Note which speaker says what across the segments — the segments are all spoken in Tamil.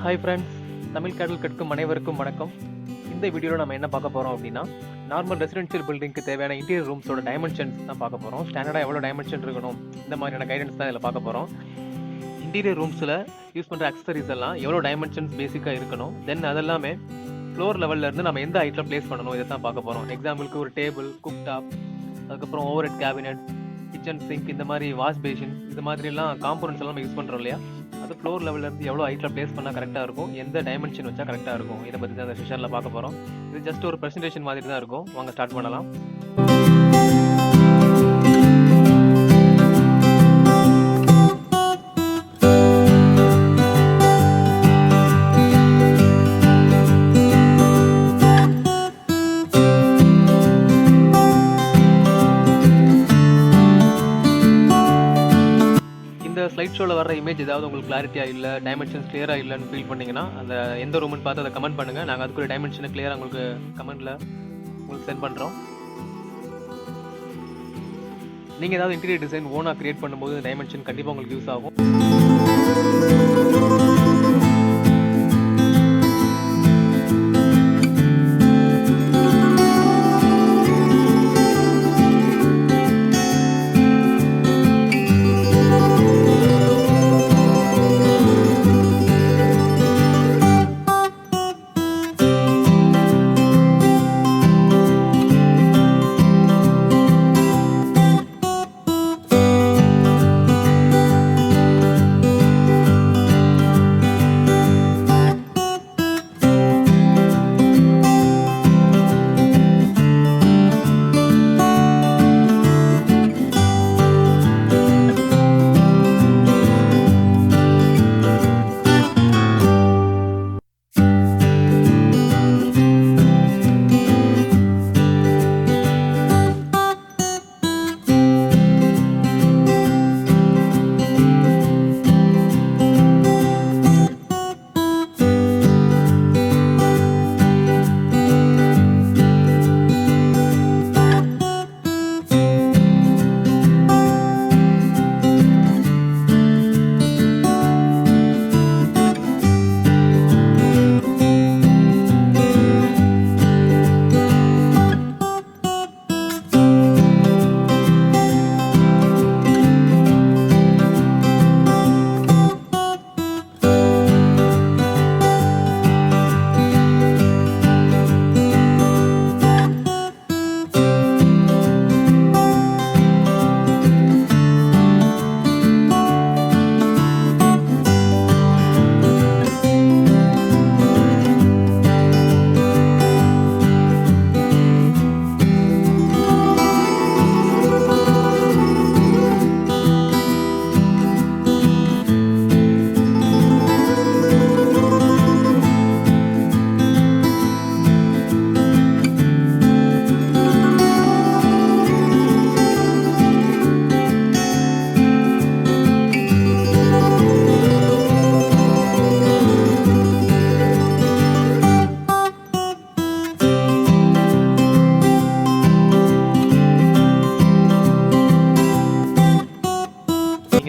Speaker 1: ஹாய் ஃப்ரெண்ட்ஸ், தமிழ் கேடல் கற்கும் அனைவருக்கும் வணக்கம். இந்த வீடியோவில் நம்ம என்ன பார்க்க போகிறோம் அப்படின்னா, நார்மல் ரெசிடென்ஷியல் பில்டிங்க்கு தேவையான இன்டீரியர் ரூம்ஸோட டைமென்ஷன்ஸ் தான் பார்க்க போகிறோம். ஸ்டாண்டர்டாக எவ்வளோ டைமென்ஷன் இருக்கணும், இந்த மாதிரியான கைடன்ஸ் தான் இதில் பார்க்க போகிறோம். இன்டீரியர் ரூம்ஸில் யூஸ் பண்ணுற அக்சசரிஸ் எல்லாம் எவ்வளோ டைமென்ஷன்ஸ் பேசிக்காக இருக்கணும், தென் அதெல்லாமே ஃப்ளோர் லெவல்லேருந்து நம்ம எந்த ஹைட்டில் ப்ளேஸ் பண்ணணும், இதை தான் பார்க்க போகிறோம். எக்ஸாம்பிளுக்கு ஒரு டேபிள், குக் டாப், அதுக்கப்புறம் overhead cabinet, kitchen sink, இந்த மாதிரி வாஷ் பேஷின், இது மாதிரிலாம் காம்போனன்ட்ஸ் எல்லாம் நம்ம யூஸ் பண்ணுறோம் இல்லையா, அது ஃப்ளோர் லெவல்லேருந்து எவ்வளோ ஹைட்டில் ப்ளேஸ் பண்ணால் கரெக்டாக இருக்கும், எந்த டைமென்ஷன் வச்சா கரெக்டாக இருக்கும், இதை பற்றி தான் அந்த செஷனில் பார்க்க போகிறோம். இது ஜஸ்ட் ஒரு ப்ரெசன்டேஷன் மாதிரி தான் இருக்கும். வாங்க ஸ்டார்ட் பண்ணலாம். ஸ்லைட் ஷோவில் வர இமேஜ் ஏதாவது உங்களுக்கு கிளாரிட்டியாக இல்லை, டைமென்ஷன்ஸ் கிளியராக இல்லைன்னு ஃபீல் பண்ணிங்கன்னா அந்த எந்த ரூம்னு பார்த்து அதை கமெண்ட் பண்ணுங்கள். நாங்கள் அதுக்குரிய டைமென்ஷனை கிளியராக உங்களுக்கு கமெண்ட்டில் உங்களுக்கு சென்ட் பண்ணுறோம். நீங்கள் ஏதாவது இன்டீரியர் டிசைன் ஓனாக க்ரியேட் பண்ணும்போது டைமென்ஷன் கண்டிப்பாக உங்களுக்கு யூஸ் ஆகும்.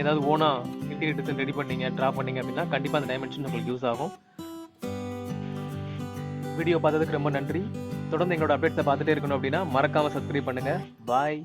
Speaker 1: ஏதாவது ஓனாக இன்டீரியர் டிசைன் ரெடி பண்ணீங்க, ட்ரா பண்ணீங்க அப்படின்னா கண்டிப்பாக அந்த டைமென்ஷன் உங்களுக்கு யூஸ் ஆகும். வீடியோ பார்த்ததுக்கு ரொம்ப நன்றி. தொடர்ந்து எங்களோட அப்டேட்ஸை பார்த்துட்டே இருக்கணும் அப்படின்னா மறக்காமல் சப்ஸ்கிரைப் பண்ணுங்கள். பாய்.